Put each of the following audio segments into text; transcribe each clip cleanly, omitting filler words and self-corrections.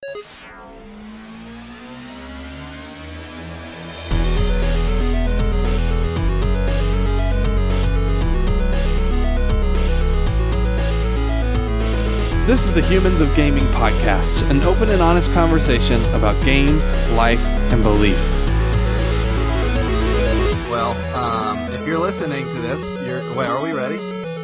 This is the Humans of Gaming podcast, an open and honest conversation about games, life, and belief. Well, if you're listening to this, wait, are we ready?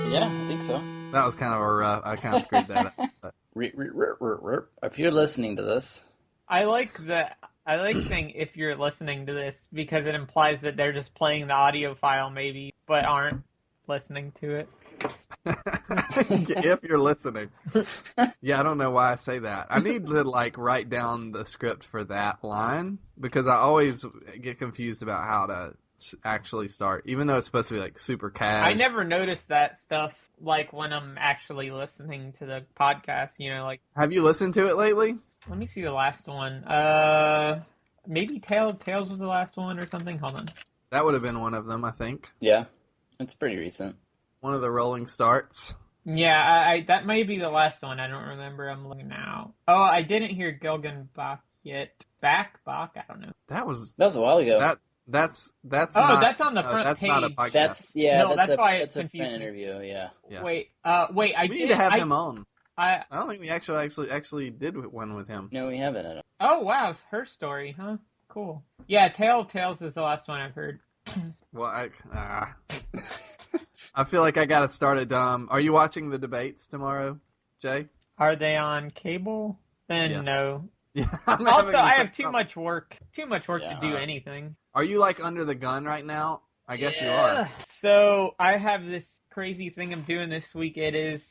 Yeah, I think so. That was kind of a rough, I kind of screwed that up. If you're listening to this. I like saying if you're listening to this because it implies that they're just playing the audio file maybe, but aren't listening to it. If you're listening. Yeah, I don't know why I say that. I need to write down the script for that line because I always get confused about how to actually start, even though it's supposed to be super cash. I never noticed that stuff when I'm actually listening to the podcast, Have you listened to it lately? Let me see the last one. Maybe Tales was the last one or something. Hold on. That would have been one of them, I think. Yeah, it's pretty recent. One of the rolling starts. Yeah, I that may be the last one. I don't remember. I'm looking now. Oh, I didn't hear Gilgenbach yet. Bach? I don't know. That was a while ago. That's that's on the front that's page. Not a podcast. That's why it's a print interview. Yeah. Wait. We need to have him on. I don't think we actually did one with him. No, we haven't. At Oh all. wow, her story, huh? Cool. Yeah, Tales is the last one I've heard. Well, I feel like I gotta start it. Are you watching the debates tomorrow, Jay? Are they on cable? Then yes. No. Yeah. Also, I have too much work to do anything. Are you under the gun right now? I guess you are. So I have this crazy thing I'm doing this week. It is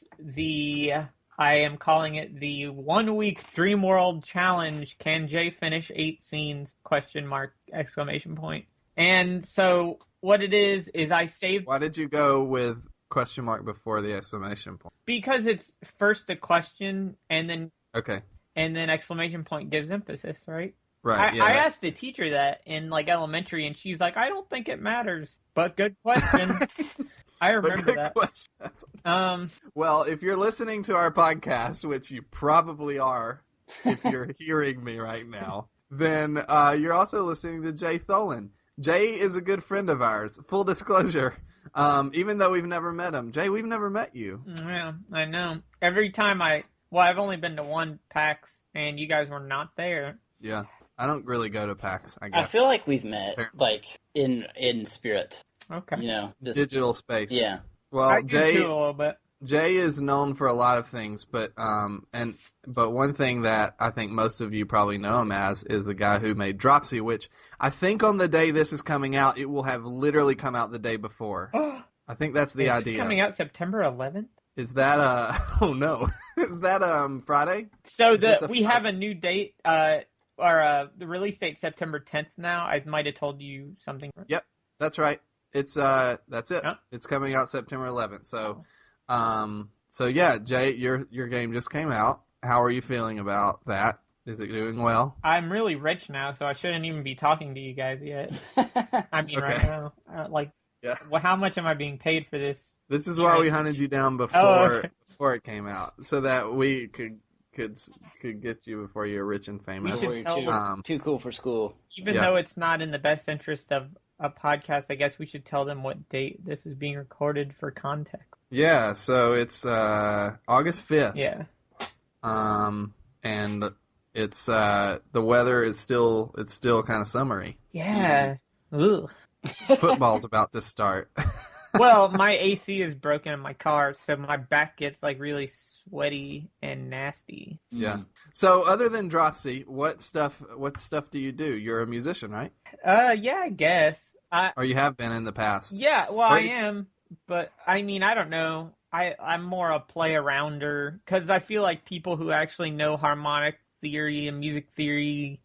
I am calling it the 1 week Dream World Challenge. Can Jay finish 8 scenes? ? Exclamation point. And so what it is I saved... Why did you go with ? Before the exclamation point? Because it's first a question and then... Okay. And then exclamation point gives emphasis, right? Right, yeah. I asked the teacher that in elementary and she's like, I don't think it matters. But good question. I remember that. Well, if you're listening to our podcast, which you probably are if you're hearing me right now, then you're also listening to Jay Tholen. Jay is a good friend of ours. Full disclosure. Even though we've never met him. Jay, we've never met you. Yeah, I know. Every time I've only been to one PAX, and you guys were not there. Yeah. I don't really go to PAX, I guess. I feel like we've met, in spirit. Okay. Just digital space. Yeah. Well, I do too a little bit. Jay is known for a lot of things, but one thing that I think most of you probably know him as is the guy who made Dropsy, which I think on the day this is coming out, it will have literally come out the day before. I think that's the idea. It's coming out September 11th? Is that oh no. Is that Friday? So we have a new date, the release date September 10th now. I might have told you something. Yep, that's right. It's that's it. Huh? It's coming out September 11th. So yeah, Jay, your game just came out. How are you feeling about that? Is it doing well? I'm really rich now, so I shouldn't even be talking to you guys yet. I mean, okay. Right now, yeah. Well, how much am I being paid for this? This is why we hunted you down before it came out, so that we could get you before you're rich and famous. Too cool for school. Even though it's not in the best interest of a podcast, I guess we should tell them what date this is being recorded for context. Yeah, so it's August 5th. Yeah. And it's the weather is still kind of summery. Yeah. Ugh. Football's about to start. Well, my AC is broken in my car, so my back gets really sweaty and nasty. Yeah. So other than Dropsy, what stuff do you do? You're a musician, right? Yeah, I guess. Or you have been in the past. Yeah, well, I am, but I mean, I don't know. I'm more a play-arounder, because I feel like people who actually know harmonic theory and music theory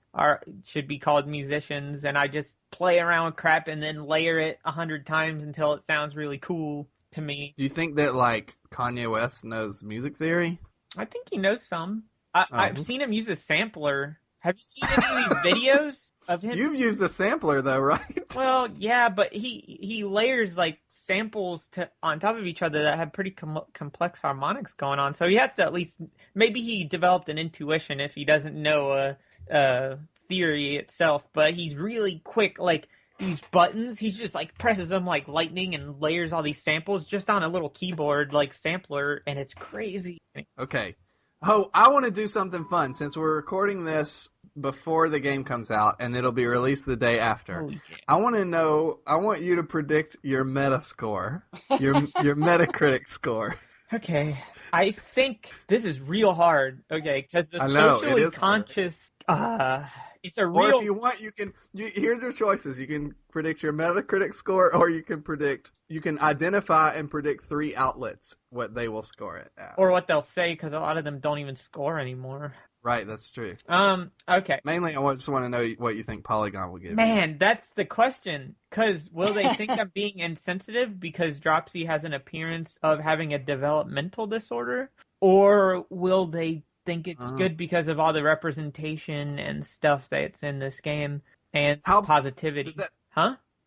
should be called musicians, and I just play around with crap and then layer it 100 times until it sounds really cool to me. Do you think that Kanye West knows music theory? I think he knows some. I've seen him use a sampler. Have you seen any of these videos? of him. You've used a sampler though, right? Well, yeah, but he layers like samples on top of each other that have pretty complex harmonics going on. So he has to at least, maybe he developed an intuition if he doesn't know a theory itself. But he's really quick, like these buttons. He's just like presses them like lightning and layers all these samples just on a little keyboard like sampler, and it's crazy. Okay. Oh, I want to do something fun since we're recording this before the game comes out, and it'll be released the day after. Oh, yeah. I want you to predict your Metascore, your Metacritic score. Okay, I think this is real hard. Okay, because the socially conscious, it's a real. Or if you want, here's your choices. You can predict your Metacritic score, or you can identify and predict 3 outlets what they will score it as, or what they'll say, because a lot of them don't even score anymore. Right, that's true. Okay. Mainly, I just want to know what you think Polygon will give you. Man, that's the question. Because will they think I'm being insensitive because Dropsy has an appearance of having a developmental disorder? Or will they think it's good because of all the representation and stuff that's in this game and positivity?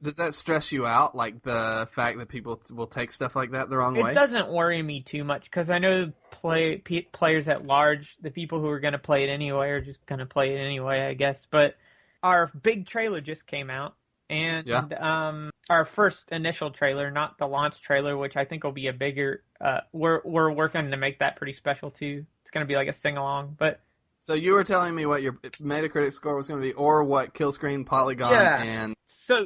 Does that stress you out, like the fact that people will take stuff like that the wrong way? It doesn't worry me too much because I know players at large, the people who are going to play it anyway, are just going to play it anyway, I guess. But our big trailer just came out, and our first initial trailer, not the launch trailer, which I think will be a bigger. We're working to make that pretty special too. It's going to be like a sing along, but. So you were telling me what your Metacritic score was going to be, or what Killscreen, Polygon, and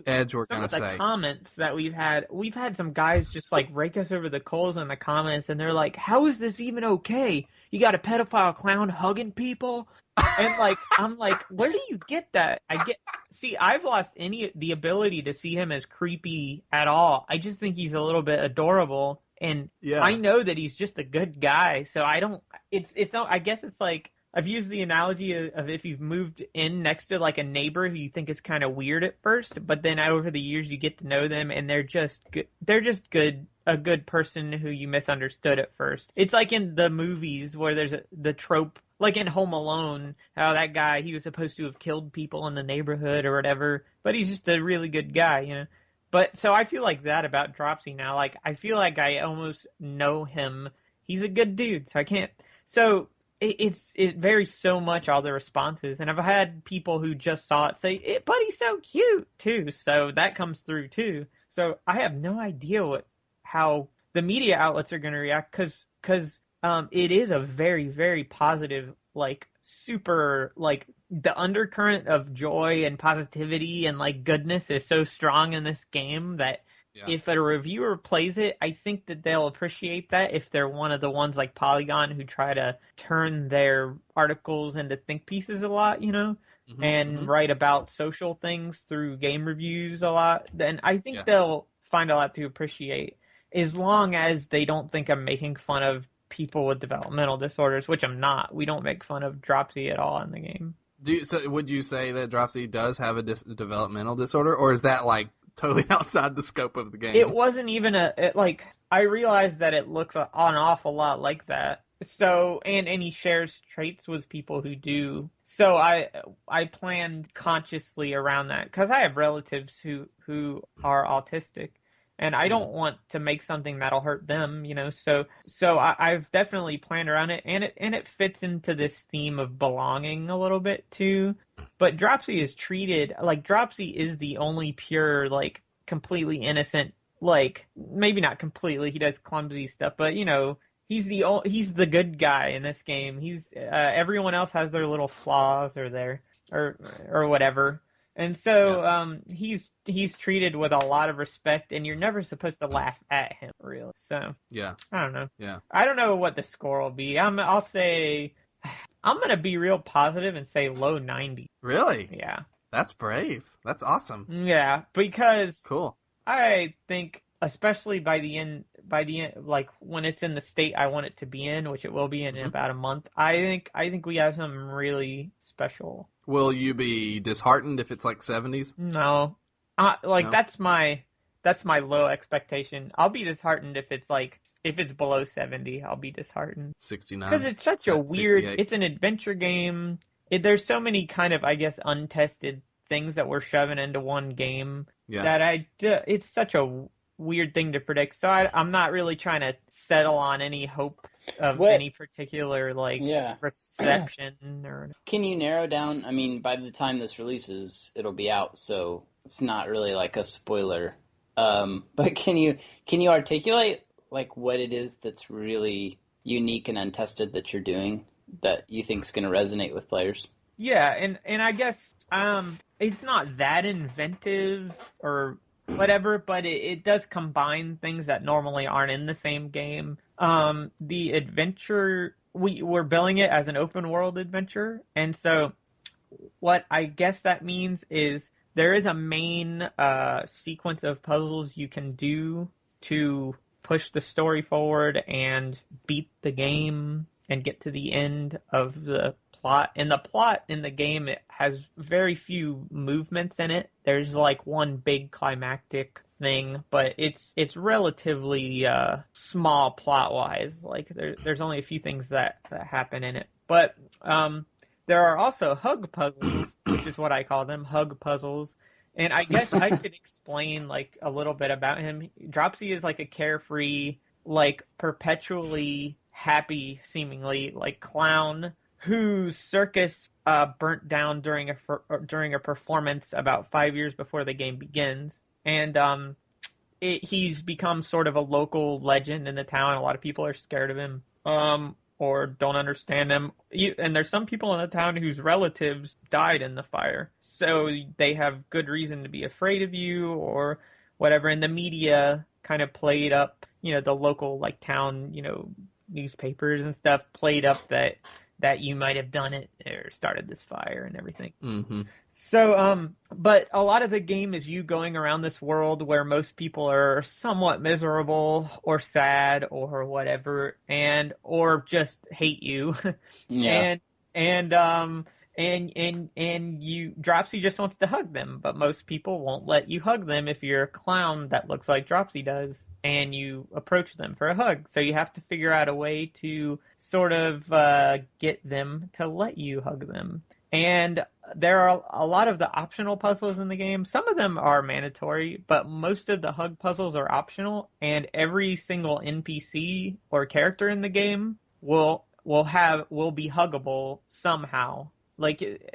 Edge were going to say. Some of the comments that we've had some guys just like rake us over the coals in the comments, and they're like, "How is this even okay? You got a pedophile clown hugging people?" And like, I'm like, where do you get that? I've lost the ability to see him as creepy at all. I just think he's a little bit adorable, and I know that he's just a good guy. So I don't. I guess it's like. I've used the analogy of if you've moved in next to like a neighbor who you think is kind of weird at first, but then over the years you get to know them and they're just good. They're just good, a good person who you misunderstood at first. It's like in the movies where there's the trope, like in Home Alone, how that guy, he was supposed to have killed people in the neighborhood or whatever, but he's just a really good guy, you know? But so I feel like that about Dropsy now. Like I feel like I almost know him. He's a good dude, so I can't. So. It varies so much, all the responses, and I've had people who just saw it say, "But he's so cute too," so that comes through too. So I have no idea how the media outlets are going to react because it is a very, very positive, like super, like the undercurrent of joy and positivity and like goodness is so strong in this game that. Yeah. If a reviewer plays it, I think that they'll appreciate that if they're one of the ones like Polygon who try to turn their articles into think pieces a lot, you know, and write about social things through game reviews a lot. Then I think they'll find a lot to appreciate as long as they don't think I'm making fun of people with developmental disorders, which I'm not. We don't make fun of Dropsy at all in the game. So would you say that Dropsy does have a developmental disorder, or is that like totally outside the scope of the game? It wasn't even I realized that it looks an awful lot like that. So, and he shares traits with people who do. So I planned consciously around that because I have relatives who are autistic. And I don't want to make something that'll hurt them, you know. So I've definitely planned around it, and it fits into this theme of belonging a little bit too. But Dropsy is treated like Dropsy is the only pure, like completely innocent, like maybe not completely. He does clumsy stuff, but you know he's the good guy in this game. He's everyone else has their little flaws or whatever. And so he's treated with a lot of respect, and you're never supposed to laugh at him, really. So I don't know. Yeah, I don't know what the score will be. I'll say I'm gonna be real positive and say low 90. Really? Yeah. That's brave. That's awesome. Yeah, because cool. I think, especially by the end, like when it's in the state I want it to be in, which it will be in about a month. I think we have something really special. Will you be disheartened if it's like 70s? No, no. That's my low expectation. I'll be disheartened if it's below 70. I'll be disheartened. 69. Because it's such a weird. 68. It's an adventure game. There's so many kind of, I guess, untested things that we're shoving into one game Yeah. that it's such a weird thing to predict. So I'm not really trying to settle on any hope of any particular reception or. Can you narrow down? I mean, by the time this releases, it'll be out, so it's not really like a spoiler. But can you articulate like what it is that's really unique and untested that you're doing that you think is going to resonate with players? Yeah, and I guess it's not that inventive or whatever, but it does combine things that normally aren't in the same game. The adventure, we're billing it as an open world adventure, and so what I guess that means is there is a main sequence of puzzles you can do to push the story forward and beat the game and get to the end of the plot. And the plot in the game, it has very few movements in it. There's like one big climactic thing, but it's relatively small plot-wise. Like there's only a few things that happen in it. But there are also hug puzzles, which is what I call them, hug puzzles. And I guess I should explain like a little bit about him. Dropsy is like a carefree, like perpetually happy, seemingly, like clown whose circus burnt down during a performance about 5 years before the game begins. And he's become sort of a local legend in the town. A lot of people are scared of him. Or don't understand him. And there's some people in the town whose relatives died in the fire. So they have good reason to be afraid of you or whatever. And the media kind of played up, the local like town, newspapers and stuff played up that you might have done it or started this fire and everything. Mm-hmm. So, but a lot of the game is you going around this world where most people are somewhat miserable or sad or whatever, or just hate you. Yeah. And you, Dropsy just wants to hug them, but most people won't let you hug them if you're a clown that looks like Dropsy does, and you approach them for a hug. So you have to figure out a way to sort of get them to let you hug them. And there are a lot of the optional puzzles in the game. Some of them are mandatory, but most of the hug puzzles are optional, and every single NPC or character in the game will be huggable somehow.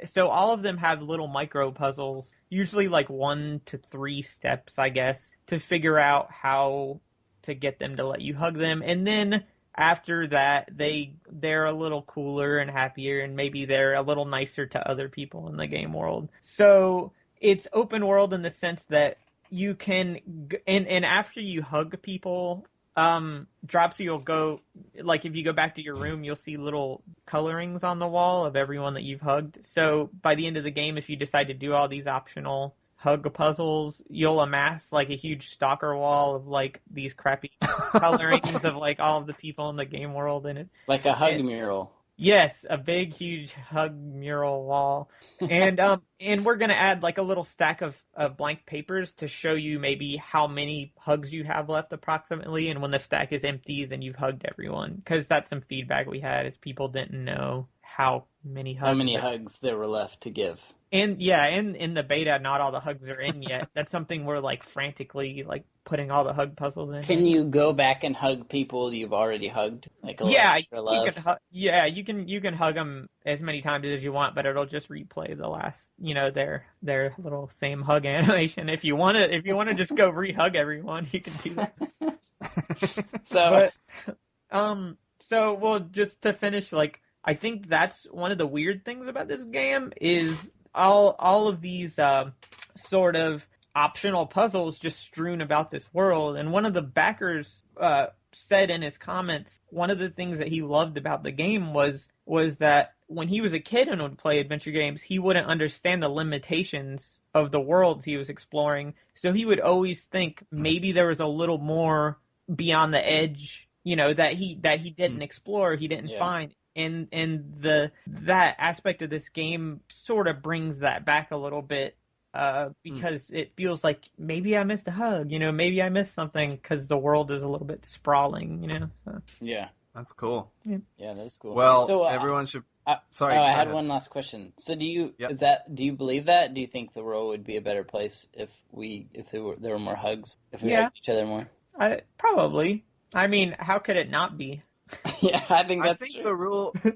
So all of them have little micro puzzles, usually like 1 to 3 steps, I guess, to figure out how to get them to let you hug them. And then after that, they're a little cooler and happier, and maybe they're a little nicer to other people in the game world. So it's open world in the sense that you can, and after you hug people, Dropsy will go, like if you go back to your room, you'll see little colorings on the wall of everyone that you've hugged. So by the end of the game, if you decide to do all these optional hug puzzles, you'll amass like a huge stalker wall of like these crappy colorings of like all of the people in the game world in it. Like a hug mural. Yes, a big, huge hug mural wall. And we're going to add like a little stack of blank papers to show you maybe how many hugs you have left approximately. And when the stack is empty, then you've hugged everyone. Because that's some feedback we had is people didn't know how many hugs there were left to give. And yeah, in the beta, not all the hugs are in yet. That's something we're like frantically like putting all the hug puzzles in. Can you go back and hug people you've already hugged? Like a yeah, extra love? you can hug them as many times as you want, but it'll just replay the last, their little same hug animation. If you want to just go re-hug everyone, you can do that. So well, just to finish, like I think that's one of the weird things about this game is all of these sort of optional puzzles just strewn about this world. And one of the backers said in his comments, one of the things that he loved about the game was that when he was a kid and would play adventure games, he wouldn't understand the limitations of the worlds he was exploring. So he would always think maybe there was a little more beyond the edge, that he didn't explore, he didn't find. And that aspect of this game sort of brings that back a little bit because it feels like maybe I missed a hug, maybe I missed something because the world is a little bit sprawling, So. Yeah. That's cool. Yeah, that's cool. Well, so, everyone should Sorry. I had one last question. So do you believe that? Do you think the world would be a better place if there were more hugs, if we hugged each other more? Probably. I mean, how could it not be? Yeah, I think that's true.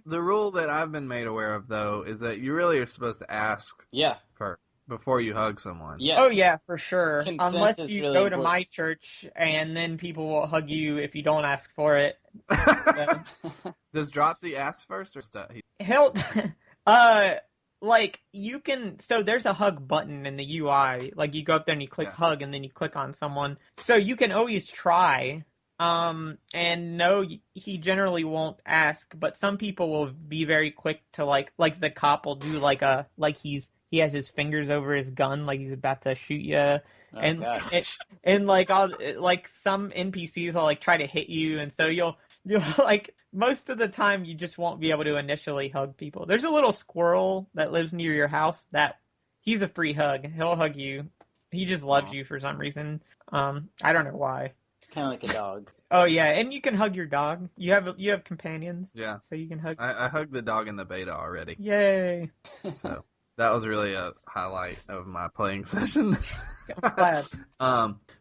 the rule that I've been made aware of though is that you really are supposed to ask first before you hug someone. Yes. Oh yeah, for sure. Consent Unless is you really go important. to my church and then people will hug you if you don't ask for it. Does Dropsy ask first or He'll like you can, so there's a hug button in the UI. Like you go up there and you click hug and then you click on someone. So you can always try. And no, he generally won't ask, but some people will be very quick to like the cop will do he has his fingers over his gun like he's about to shoot you. And like some NPCs will like try to hit you, and so you'll like most of the time you just won't be able to initially hug people. There's a little squirrel that lives near your house that he's a free hug. He'll hug you. He just loves you for some reason. I don't know why. Kind of like a dog. Oh yeah, and you can hug your dog. You have companions. Yeah. So you can hug. I hugged the dog in the beta already. Yay. So that was really a highlight of my playing session. I'm glad.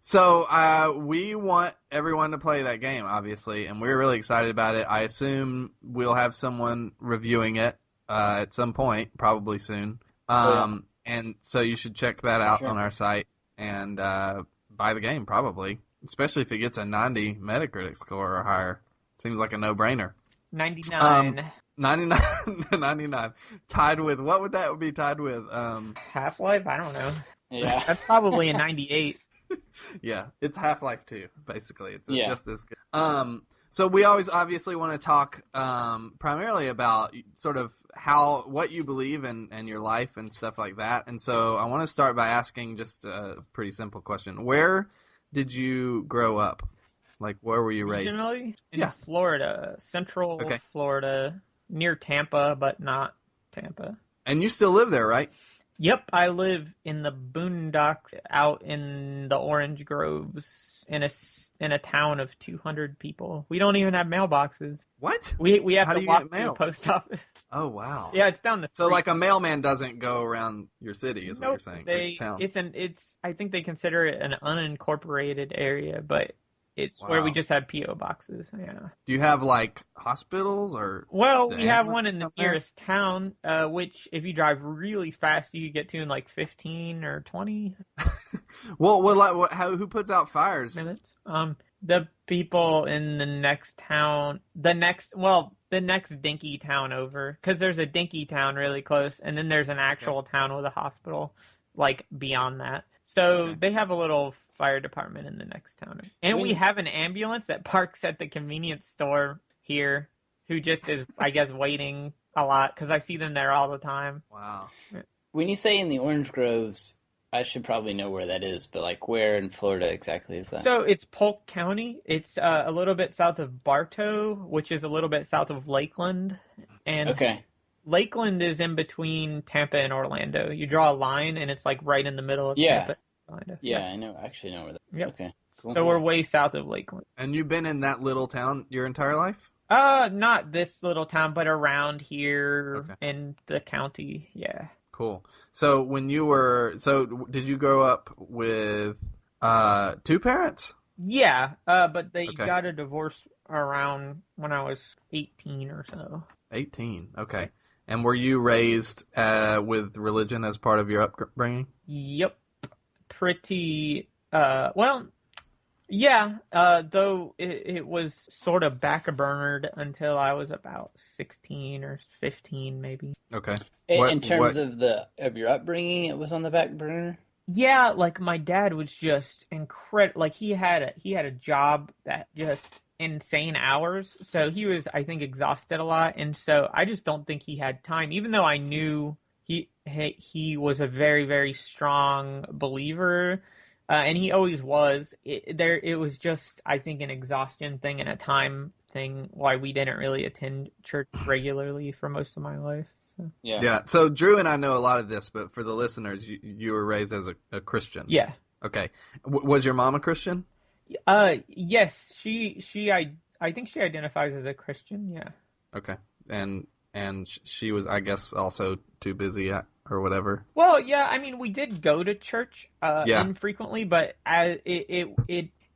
So we want everyone to play that game, obviously, and we're really excited about it. I assume we'll have someone reviewing it at some point, probably soon. And so you should check that out on our site and buy the game, probably. Especially if it gets a 90 Metacritic score or higher. Seems like a no-brainer. 99. 99. Tied with, what would that be tied with? Half-Life? I don't know. Yeah. That's probably a 98. Yeah, it's Half-Life 2, basically. It's just as good. So we always obviously want to talk primarily about sort of what you believe in your life and stuff like that. And so I want to start by asking just a pretty simple question. Where did you grow up? Like, where were you raised? Originally? In Florida. Central Florida. Near Tampa, but not Tampa. And you still live there, right? Yep, I live in the boondocks out in the orange groves in a town of 200 people. We don't even have mailboxes. What? We have to walk to mail? the post office. Oh, wow. Yeah, it's down the street. So, like, a mailman doesn't go around your city, is what you're saying? Town. I think they consider it an unincorporated area, but it's where we just have P.O. boxes, yeah. Do you have, like, hospitals or... Well, we have one in the nearest town, which, if you drive really fast, you could get to in, like, 15 or 20. Well, who puts out fires? Minutes. The people in the next town, the next dinky town over, because there's a dinky town really close, and then there's an actual town with a hospital, like, beyond that. So they have a little fire department in the next town. And we have an ambulance that parks at the convenience store here, who just is, I guess, waiting a lot, because I see them there all the time. Wow. When you say in the orange groves, I should probably know where that is, but like where in Florida exactly is that? So it's Polk County. It's a little bit south of Bartow, which is a little bit south of Lakeland. And Lakeland is in between Tampa and Orlando. You draw a line, and it's like right in the middle of Tampa and Orlando. Yeah, I know. I actually know where that is. Yep. Okay, cool. So we're way south of Lakeland. And you've been in that little town your entire life? Not this little town, but around here in the county, yeah. Cool. So did you grow up with two parents? Yeah, but they got a divorce around when I was 18 or so. 18, okay. And were you raised with religion as part of your upbringing? Yep. Pretty, well, yeah, though it was sort of back-burnered until I was about 16 or 15, maybe. Okay. In terms of your upbringing, it was on the back burner? Yeah, like my dad was just incredible. Like he had a job that just insane hours, so he was, I think, exhausted a lot, and so I just don't think he had time. Even though I knew he was a very, very strong believer, and he always was. It was just, I think, an exhaustion thing and a time thing why we didn't really attend church regularly for most of my life. So. Yeah. So Drew and I know a lot of this, but for the listeners, you were raised as a Christian. Yeah. Okay. Was your mom a Christian? Yes. I think she identifies as a Christian. Yeah. Okay. And and she was, I guess, also too busy or whatever. Well, yeah, I mean, we did go to church infrequently, but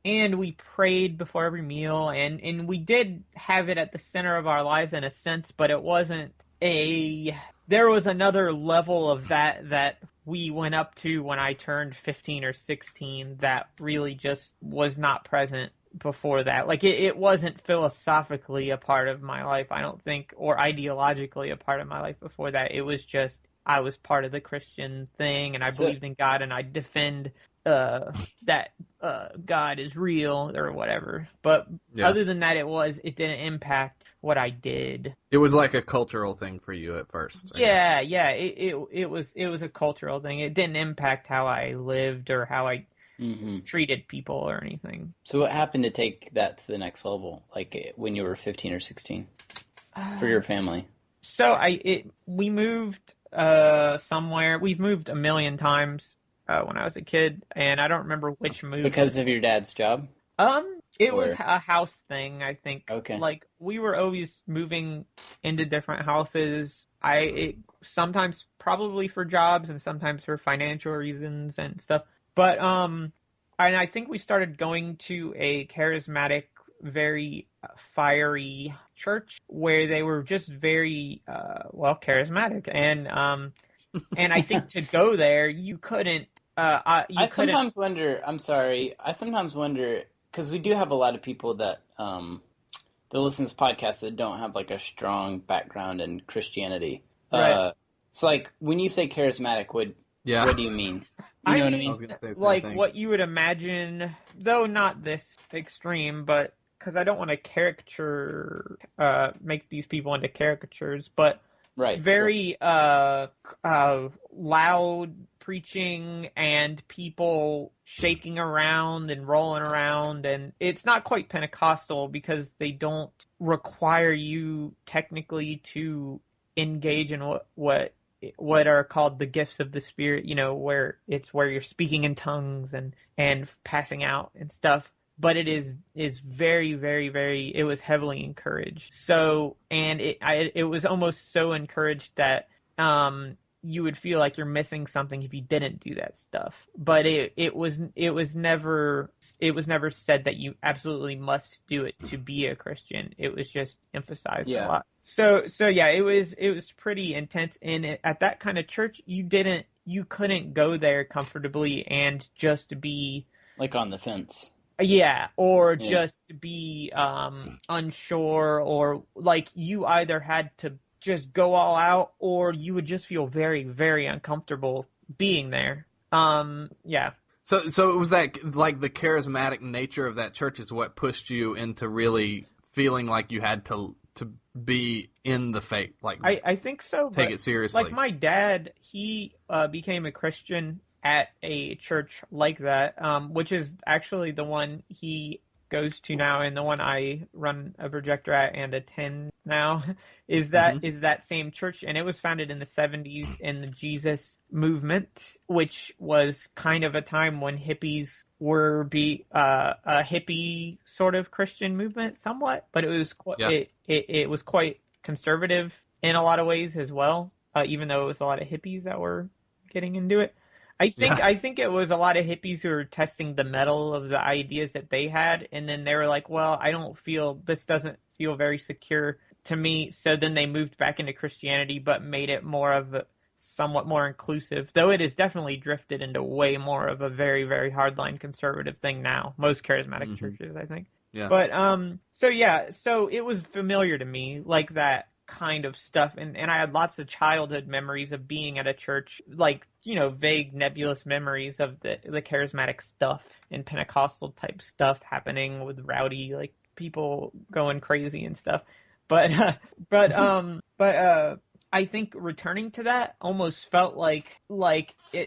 and we prayed before every meal, and we did have it at the center of our lives in a sense, but it wasn't there was another level of that we went up to when I turned 15 or 16 that really just was not present before that. Like, it wasn't philosophically a part of my life, I don't think, or ideologically a part of my life before that. It was just, I was part of the Christian thing, and I believed in God, and I defend that God is real or whatever. But other than that, it didn't impact what I did. It was like a cultural thing for you at first. Yeah. It was a cultural thing. It didn't impact how I lived or how I treated people or anything. So what happened to take that to the next level, like when you were 15 or 16, for your family? So we moved somewhere. We've moved a million times when I was a kid, and I don't remember which move. Because of your dad's job? It was a house thing, I think. Okay. Like, we were always moving into different houses. Sometimes probably for jobs and sometimes for financial reasons and stuff. But and I think we started going to a charismatic, very fiery church where they were just very charismatic, and I think to go there you couldn't. Sometimes wonder. I'm sorry. I sometimes wonder, because we do have a lot of people that listen to this podcast that don't have like a strong background in Christianity. Right. So like when you say charismatic, what do you mean? You know what I mean? I was gonna say the same like thing. What you would imagine, though not this extreme, but because I don't want to caricature, make these people into caricatures, but very loud preaching and people shaking around and rolling around, and it's not quite Pentecostal because they don't require you technically to engage in what are called the gifts of the Spirit, where you're speaking in tongues and passing out and stuff. But it is very, very, very, it was heavily encouraged. So, and it was almost so encouraged that you would feel like you're missing something if you didn't do that stuff. But it was never said that you absolutely must do it to be a Christian. It was just emphasized a lot. So yeah, it was pretty intense. And at that kind of church, you couldn't go there comfortably and just be like on the fence. Yeah, or just be unsure, or like you either had to just go all out, or you would just feel very, very uncomfortable being there. Yeah. So it was that, like, the charismatic nature of that church is what pushed you into really feeling like you had to be in the faith. Like, I think so. Take it seriously. Like my dad, he became a Christian at a church like that, which is actually the one he goes to now, and the one I run a projector at and attend now is that same church, and it was founded in the 70s in the Jesus movement, which was kind of a time when hippies were a hippie sort of Christian movement somewhat, but it was it was quite conservative in a lot of ways as well, even though it was a lot of hippies that were getting into it. I think it was a lot of hippies who were testing the mettle of the ideas that they had, and then they were like, well, this doesn't feel very secure to me, so then they moved back into Christianity, but made it more of a somewhat more inclusive, though it has definitely drifted into way more of a very, very hardline conservative thing now. Most charismatic churches, I think. Yeah. But, so it was familiar to me, like that kind of stuff, and I had lots of childhood memories of being at a church, like, vague nebulous memories of the charismatic stuff and Pentecostal type stuff happening with rowdy, like, people going crazy and stuff. But I think returning to that almost felt like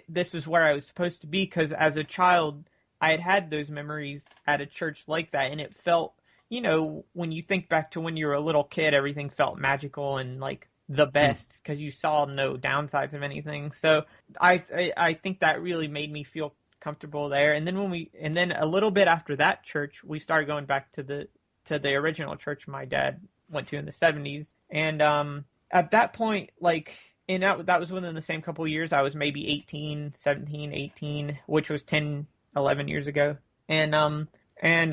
this is where I was supposed to be, because as a child I had those memories at a church like that, and it felt, when you think back to when you were a little kid, everything felt magical and like the best because you saw no downsides of anything. So I think that really made me feel comfortable there. And then a little bit after that church, we started going back to the original church my dad went to in the 70s, and at that point, like, and that was within the same couple of years. I was maybe 18, 17, 18, which was 10, 11 years ago. And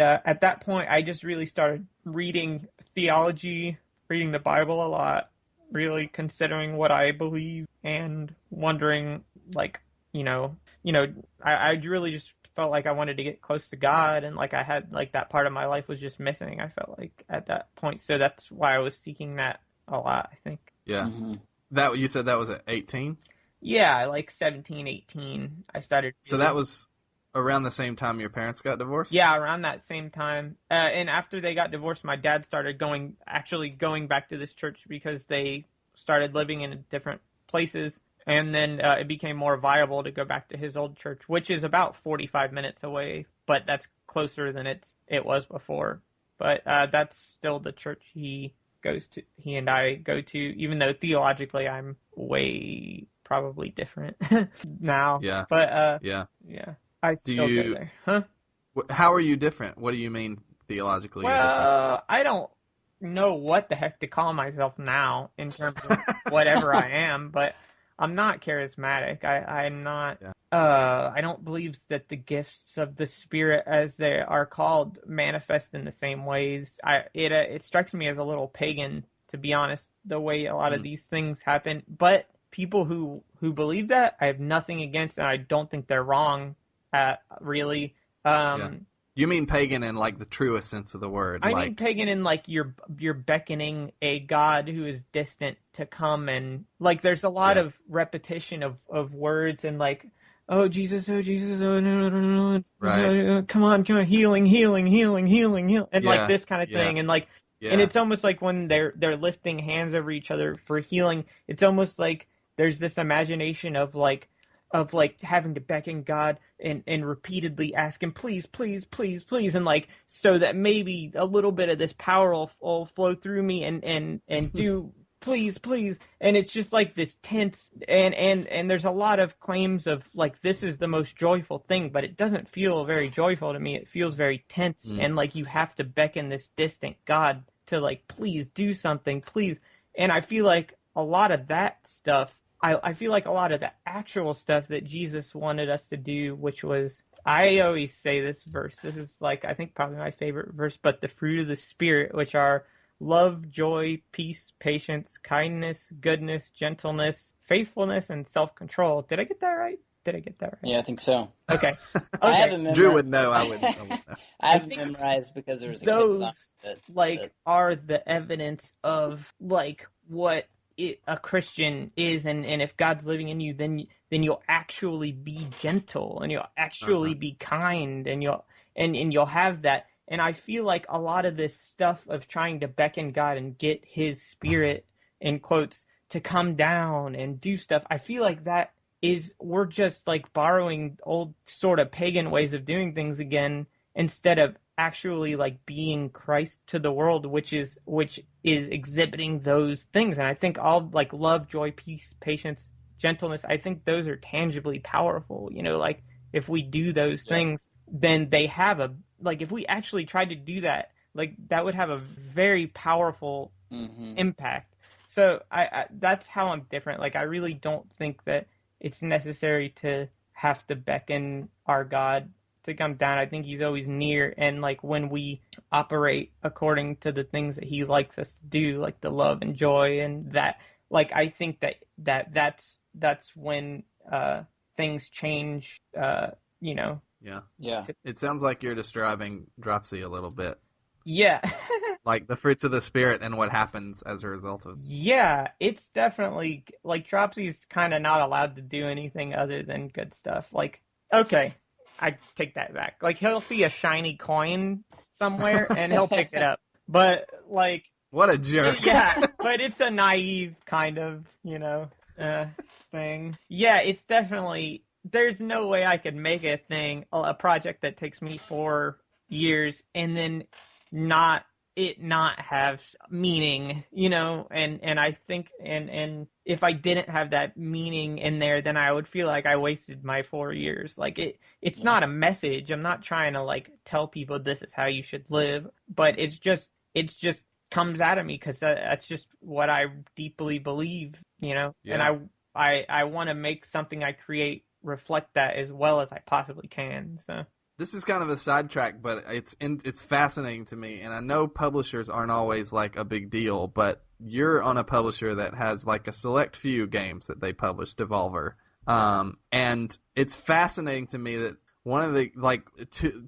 at that point, I just really started reading theology, reading the Bible a lot, really considering what I believe and wondering, like, I really just felt like I wanted to get close to God, and like I had, like, that part of my life was just missing, I felt like, at that point. So that's why I was seeking that a lot, I think. Yeah. Mm-hmm. That you said that was at 18? Yeah, like 17, 18, I started. So that was around the same time your parents got divorced? Yeah, around that same time. And after they got divorced, my dad started going back to this church because they started living in different places. And then it became more viable to go back to his old church, which is about 45 minutes away, but that's closer than it was before. But that's still the church he and I go to, even though theologically I'm way probably different now. Yeah. But yeah. I still go there. Huh? How are you different? What do you mean theologically? Well, I don't know what the heck to call myself now in terms of whatever I am, but I'm not charismatic. I'm not. Yeah. I don't believe that the gifts of the Spirit, as they are called, manifest in the same ways. It strikes me as a little pagan, to be honest, the way a lot of these things happen. But people who believe that, I have nothing against, and I don't think they're wrong. Really. You mean pagan in like the truest sense of the word? I mean pagan in like you're beckoning a God who is distant to come, and like there's a lot of repetition of words and like, oh Jesus, oh no, right. Come on, healing, and like this kind of thing, and like, and it's almost like when they're lifting hands over each other for healing, it's almost like there's this imagination of like having to beckon God and repeatedly ask him, please, please, please, please, and like so that maybe a little bit of this power will flow through me and do please, please, and it's just like this tense and there's a lot of claims of like this is the most joyful thing, but it doesn't feel very joyful to me. It feels very tense and like you have to beckon this distant God to like please do something, please, and I feel like a lot of that stuff. I feel like a lot of the actual stuff that Jesus wanted us to do, which was, I always say this verse, this is like, I think probably my favorite verse, but the fruit of the Spirit, which are love, joy, peace, patience, kindness, goodness, gentleness, faithfulness, and self-control. Did I get that right? Yeah, I think so. Okay. I haven't memorized. Drew would know. I wouldn't. I haven't memorized because there was a those kid song are the evidence of like what a Christian is, and if God's living in you, then you'll actually be gentle, and you'll actually be kind, and you'll have that. And I feel like a lot of this stuff of trying to beckon God and get His Spirit, in quotes, to come down and do stuff, I feel like we're just like borrowing old sort of pagan ways of doing things again, instead of actually like being Christ to the world, which is exhibiting those things. And I think all like love, joy, peace, patience, gentleness, I think those are tangibly powerful. Like if we do those things, then they have if we actually tried to do that, like that would have a very powerful impact. So I that's how I'm different. Like I really don't think that it's necessary to have to beckon our God to come down. I think he's always near, and like when we operate according to the things that he likes us to do, like the love and joy and that, like I think that's when things change. Yeah. It sounds like you're describing Dropsy a little bit. Yeah. Like the fruits of the Spirit and what happens as a result of. Yeah, it's definitely like Dropsy's kind of not allowed to do anything other than good stuff. Like, okay, I take that back. Like he'll see a shiny coin somewhere and he'll pick it up. But like, what a jerk. Yeah, but it's a naive kind of, thing. Yeah, it's definitely, there's no way I could make a project that takes me 4 years and then not have meaning, and I think, and if I didn't have that meaning in there, then I would feel like I wasted my 4 years. Like it's not a message. I'm not trying to like tell people this is how you should live, but it's just comes out of me because that's just what I deeply believe, Yeah. and I want to make something I create reflect that as well as I possibly can. So This is kind of a sidetrack, but it's fascinating to me, and I know publishers aren't always like a big deal, but you're on a publisher that has like a select few games that they publish, Devolver, and it's fascinating to me that one of the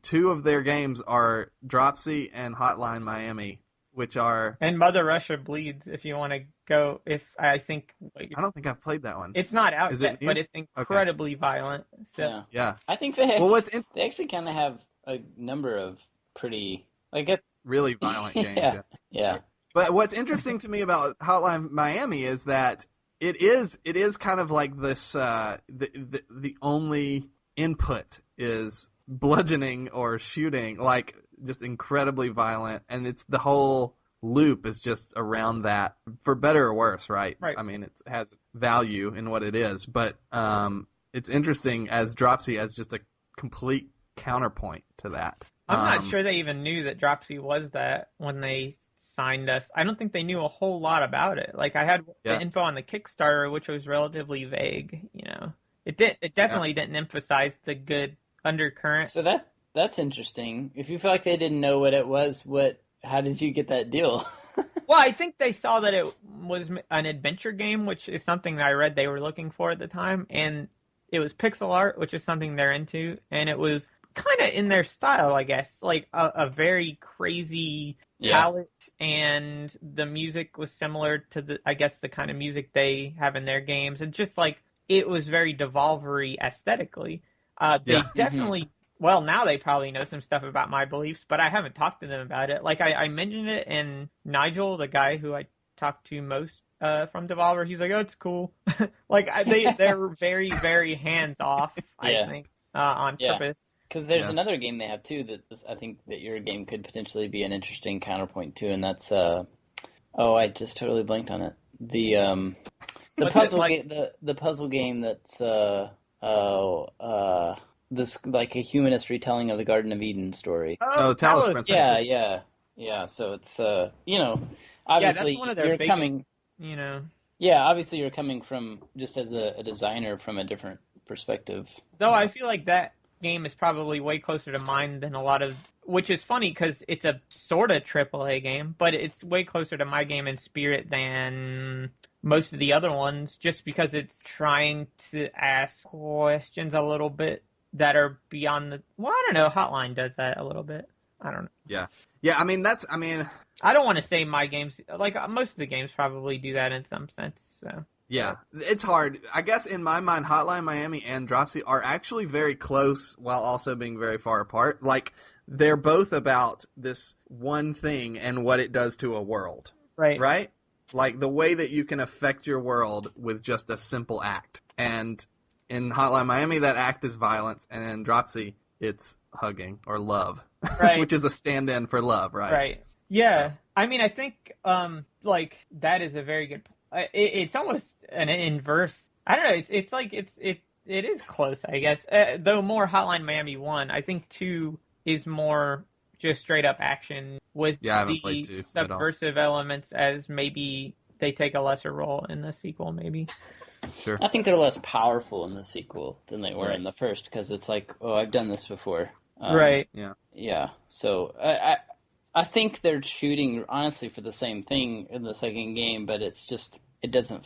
two of their games are Dropsy and Hotline Miami, which are and Mother Russia Bleeds. If you want to go, I don't think I've played that one. it's not out Is yet, it new? but it's incredibly violent. So Yeah. I think they Well, they actually kind of have a number of pretty it's really violent games. yeah. But what's interesting to me about Hotline Miami is that it is kind of like this. The only input is bludgeoning or shooting, like just incredibly violent, and it's the whole loop is just around that, for better or worse, right? Right. I mean, it has value in what it is, but it's interesting as Dropsy as just a complete counterpoint to that. I'm not sure they even knew that Dropsy was that when they signed us. I don't think they knew a whole lot about it. Like I had the info on the Kickstarter, which was relatively vague. It definitely didn't emphasize the good undercurrent. So that's interesting. If you feel like they didn't know what it was, how did you get that deal? Well, I think they saw that it was an adventure game, which is something that I read they were looking for at the time, and it was pixel art, which is something they're into, and it was kind of in their style, I guess, like a very crazy palette, and the music was similar to the kind of music they have in their games, and just like it was very Devolver-y aesthetically. They definitely. Well, now they probably know some stuff about my beliefs, but I haven't talked to them about it. Like, I mentioned it, and Nigel, the guy who I talked to most from Devolver, he's like, oh, it's cool. Like, they're very, very hands-off, I think, on purpose. Because there's another game they have, too, I think that your game could potentially be an interesting counterpoint, too, and that's, I just totally blanked on it. The puzzle game that's, this like a humanist retelling of the Garden of Eden story. Oh, Talos Principle. Yeah. So it's obviously that's one of their you're biggest, coming. Yeah, obviously you're coming from just as a designer from a different perspective. Though I feel like that game is probably way closer to mine than a lot of, which is funny because it's a sort of AAA game, but it's way closer to my game in spirit than most of the other ones, just because it's trying to ask questions a little bit that are beyond I don't know, Hotline does that a little bit. I don't know. Yeah, I mean, I don't want to say my games, like most of the games probably do that in some sense, so. Yeah, it's hard. I guess in my mind, Hotline Miami and Dropsy are actually very close while also being very far apart. Like, they're both about this one thing and what it does to a world. Right. Right? Like, the way that you can affect your world with just a simple act. And in Hotline Miami, that act is violence, and in Dropsy, it's hugging or love, right. Which is a stand-in for love, right? Right. Yeah. So. I mean, I think that is a very good. It's almost an inverse. I don't know. It's like it is close, I guess. Though more Hotline Miami 1. I think 2 is more just straight up action with the subversive elements as maybe they take a lesser role in the sequel, maybe. Sure. I think they're less powerful in the sequel than they were in the first, because it's like, I've done this before. Right. Yeah. Yeah. So I think they're shooting honestly for the same thing in the second game, but it's just it doesn't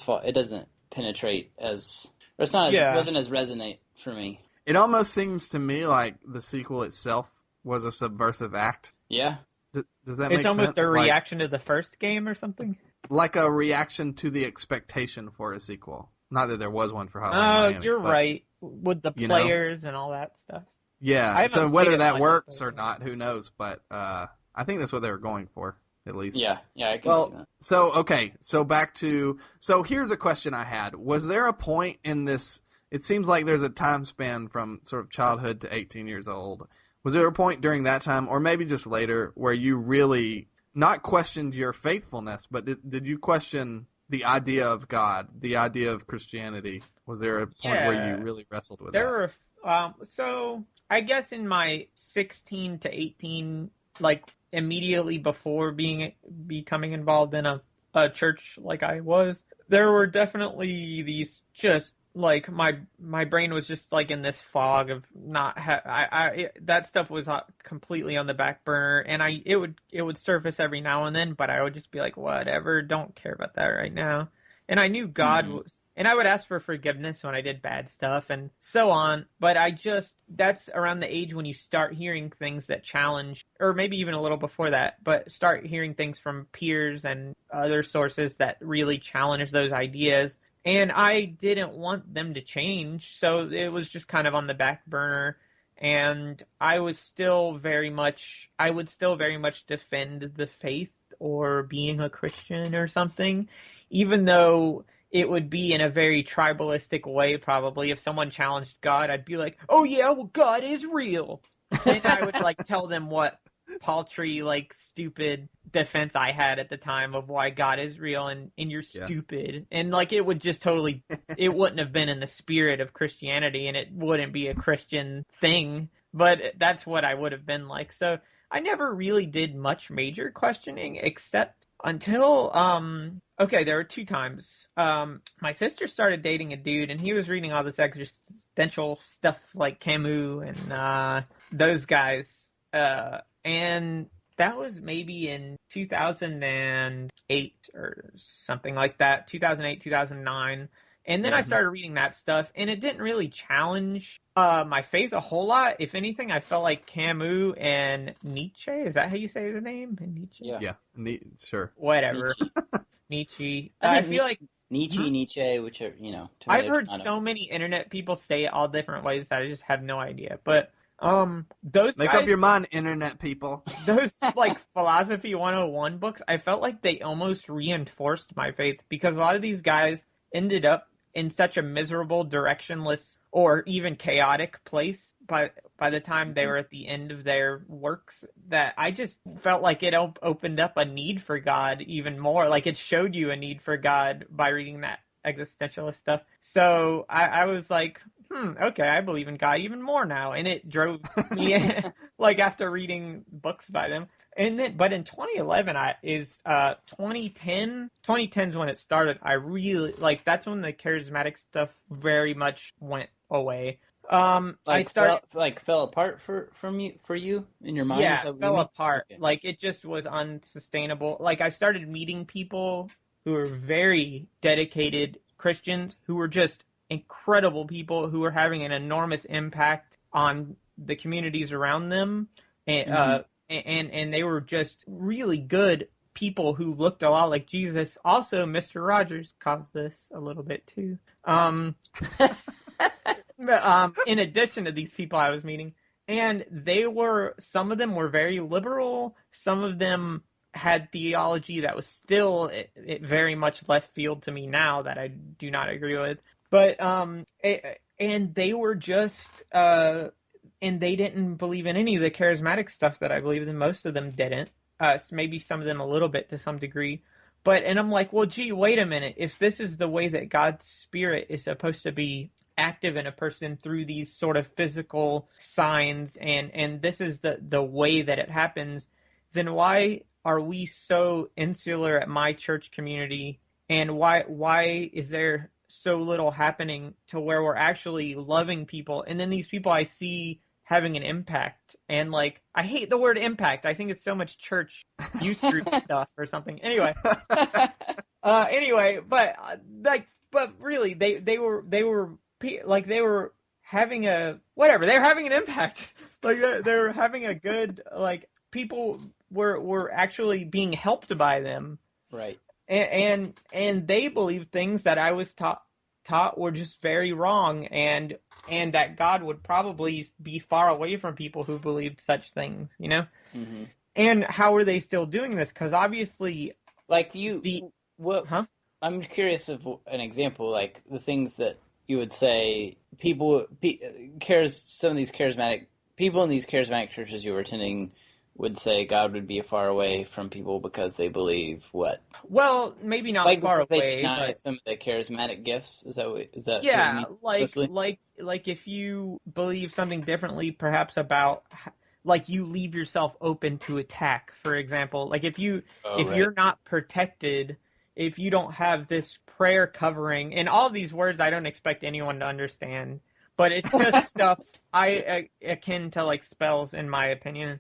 penetrate as, or it's not as, it wasn't as resonate for me. It almost seems to me like the sequel itself was a subversive act. Yeah. Does that make sense? It's almost a reaction to the first game or something? Like a reaction to the expectation for a sequel. Not that there was one for Hotline Miami. You're right. With the players and all that stuff. Yeah, so whether that works or not, who knows? But I think that's what they were going for, at least. Yeah, I can see that. So here's a question I had. Was there a point in this, it seems like there's a time span from sort of childhood to 18 years old. Was there a point during that time, or maybe just later, where you really not questioned your faithfulness, but did you question the idea of God, the idea of Christianity? Was there a point where you really wrestled with that? So I guess in my 16 to 18 like immediately before becoming involved in a church like I was, there were definitely these just like my brain was just like in this fog of not that stuff was completely on the back burner, and it would surface every now and then, but I would just be like, whatever, don't care about that right now. And I knew God was, and I would ask for forgiveness when I did bad stuff and so on, but that's around the age when you start hearing things that challenge, or maybe even a little before that, but start hearing things from peers and other sources that really challenge those ideas. And I didn't want them to change, so it was just kind of on the back burner. And I would still very much defend the faith or being a Christian or something, even though it would be in a very tribalistic way, probably. If someone challenged God, I'd be like, oh yeah, well, God is real. And I would like tell them what paltry, like, stupid defense I had at the time of why God is real, and you're stupid. And like, it would just totally, it wouldn't have been in the spirit of Christianity, and it wouldn't be a Christian thing, but that's what I would have been like. So I never really did much major questioning, except until, there were 2 times. My sister started dating a dude, and he was reading all this existential stuff like Camus and those guys. And that was maybe in 2008 or something like that, 2008, 2009. And then I started reading that stuff, and it didn't really challenge my faith a whole lot. If anything, I felt like Camus and Nietzsche. Is that how you say his name? Nietzsche? Yeah. Sure. Whatever. Nietzsche. I feel like Nietzsche, which are, I've heard so many internet people say it all different ways that I just have no idea. But those Make guys, up your mind, internet people. those like philosophy 101 books, I felt like they almost reinforced my faith, because a lot of these guys ended up in such a miserable, directionless, or even chaotic place by the time they were at the end of their works, that I just felt like it opened up a need for God even more. Like, it showed you a need for God by reading that existentialist stuff. So I was like, okay, I believe in God even more now. And it drove me, like, after reading books by them. And then, but in 2011, 2010 is when it started. I really, like, that's when the charismatic stuff very much went away. I started fell apart for you in your mind. Yeah, it fell apart. Okay. Like, it just was unsustainable. Like, I started meeting people who were very dedicated Christians, who were just incredible people, who were having an enormous impact on the communities around them, and and they were just really good people who looked a lot like Jesus. Also, Mr. Rogers caused this a little bit too. In addition to these people I was meeting, and some of them were very liberal, some of them had theology that was still it very much left field to me now, that I do not agree with. But and they were just and they didn't believe in any of the charismatic stuff that I believed in. Most of them didn't. Maybe some of them a little bit to some degree. And I'm like, well, gee, wait a minute. If this is the way that God's Spirit is supposed to be active in a person through these sort of physical signs, and this is the way that it happens, then why are we so insular at my church community? And why is there so little happening to where we're actually loving people? And then these people I see having an impact, and like, I hate the word impact. I think it's so much church youth group stuff or something. Anyway, but really, they were like, they were having they were having an impact. Like, they were having a good, like, people were actually being helped by them. Right. And they believed things that I was taught were just very wrong, and that God would probably be far away from people who believed such things, you know? Mm-hmm. And how are they still doing this? Because obviously, like, I'm curious of an example, like the things that you would say some of these charismatic people in these charismatic churches you were attending would say God would be far away from people because they believe what? Well, maybe not like, far they away, deny but some of the charismatic gifts. Is that yeah, what you mean? like if you believe something differently, perhaps about like you leave yourself open to attack. For example, like if right. you're not protected, if you don't have this prayer covering, and all these words I don't expect anyone to understand, but it's just stuff akin to like spells, in my opinion.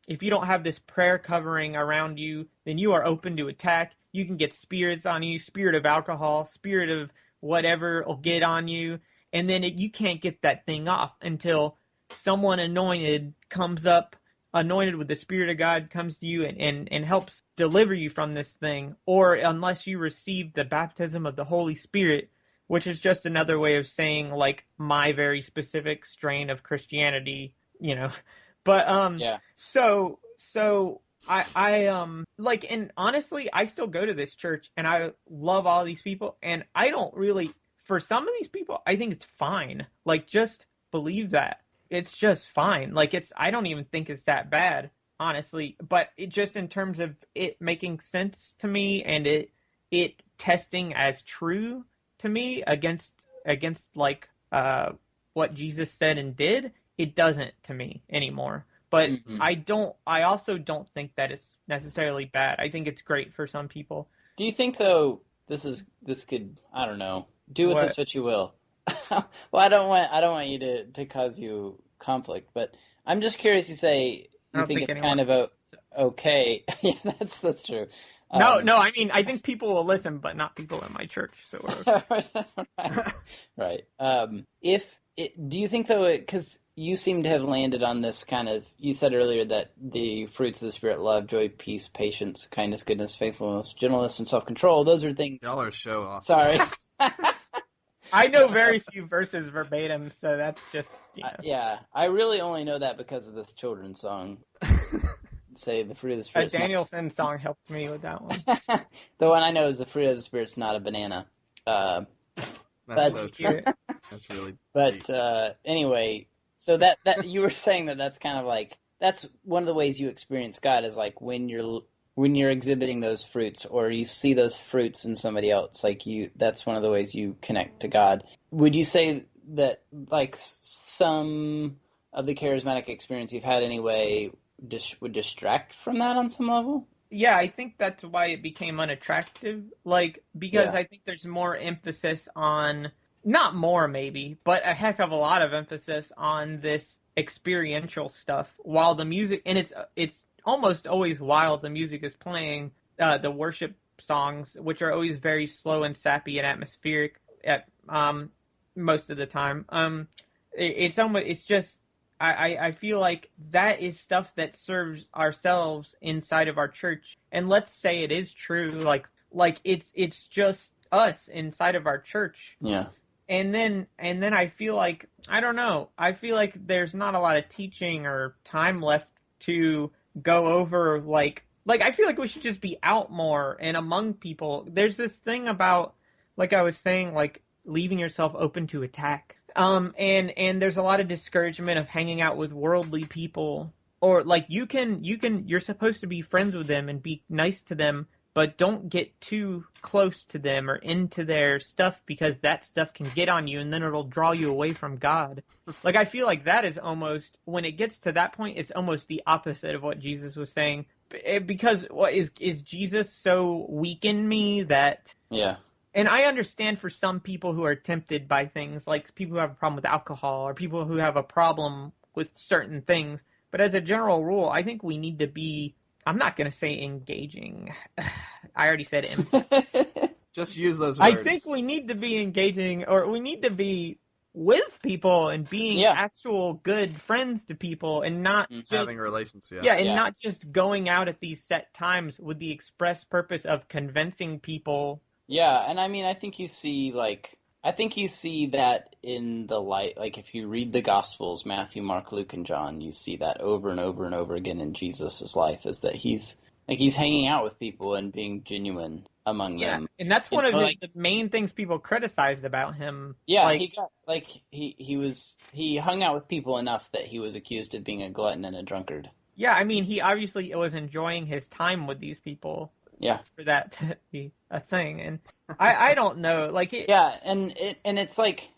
If you don't have this prayer covering around you, then you are open to attack. You can get spirits on you, spirit of alcohol, spirit of whatever will get on you, and then you can't get that thing off until someone anointed comes up, anointed with the Spirit of God, comes to you and helps deliver you from this thing, or unless you receive the baptism of the Holy Spirit, which is just another way of saying, like, my very specific strain of Christianity, you know. But, so I like, and honestly, I still go to this church, and I love all these people, and I don't really, for some of these people, I think it's fine. Like, just believe that. It's just fine. Like, I don't even think it's that bad, honestly. But it just, in terms of it making sense to me and it testing as true to me against like what Jesus said and did, it doesn't to me anymore. But I also don't think that it's necessarily bad. I think it's great for some people. Do you think, though, this could, I don't know, do with this what you will? Well, I don't want you to cause you conflict, but I'm just curious. You say you think it's kind of okay. Yeah, that's true. No, I mean, I think people will listen, but not people in my church. So right. Do you think, though, because you seem to have landed on this kind of, you said earlier that the fruits of the Spirit, love, joy, peace, patience, kindness, goodness, faithfulness, gentleness, and self-control. Those are things. Y'all are show off. Sorry. I know very few verses verbatim, so that's just, you know. Yeah, I really only know that because of this children's song. Say the fruit of the Spirit. A Danielson song helped me with that one. The one I know is the fruit of the Spirit's not a banana. That's so true. That's really. But anyway, so that you were saying that's kind of like, that's one of the ways you experience God is like when you're exhibiting those fruits, or you see those fruits in somebody else, like that's one of the ways you connect to God. Would you say that, like, some of the charismatic experience you've had anyway would distract from that on some level? Yeah, I think that's why it became unattractive. Like, because I think there's more emphasis on, not more maybe, but a heck of a lot of emphasis on this experiential stuff, while the music, and it's almost always while the music is playing, the worship songs, which are always very slow and sappy and atmospheric at most of the time. It's just, I feel like that is stuff that serves ourselves inside of our church. And let's say it is true, like it's just us inside of our church. Yeah. And then I feel like, I don't know, I feel like there's not a lot of teaching or time left to go over, like I feel like we should just be out more and among people. There's this thing about, like I was saying, like leaving yourself open to attack. And there's a lot of discouragement of hanging out with worldly people, or like you're supposed to be friends with them and be nice to them, but don't get too close to them or into their stuff, because that stuff can get on you and then it'll draw you away from God. Like, I feel like that is almost, when it gets to that point, it's almost the opposite of what Jesus was saying. Because what is Jesus so weak in me that... Yeah. And I understand for some people who are tempted by things, like people who have a problem with alcohol or people who have a problem with certain things. But as a general rule, I think we need to be, I'm not going to say engaging. I already said Just use those words. I think we need to be engaging, or we need to be with people and being actual good friends to people, and not just having relations. Not just going out at these set times with the express purpose of convincing people. Yeah, and I mean, I think you see that in the light, like if you read the Gospels, Matthew, Mark, Luke, and John, you see that over and over and over again in Jesus' life, is that he's hanging out with people and being genuine among them. And that's one of the main things people criticized about him. Yeah, he hung out with people enough that he was accused of being a glutton and a drunkard. Yeah, I mean, he obviously was enjoying his time with these people. Yeah, for that to be a thing, and I don't know, like it. Yeah, and it's like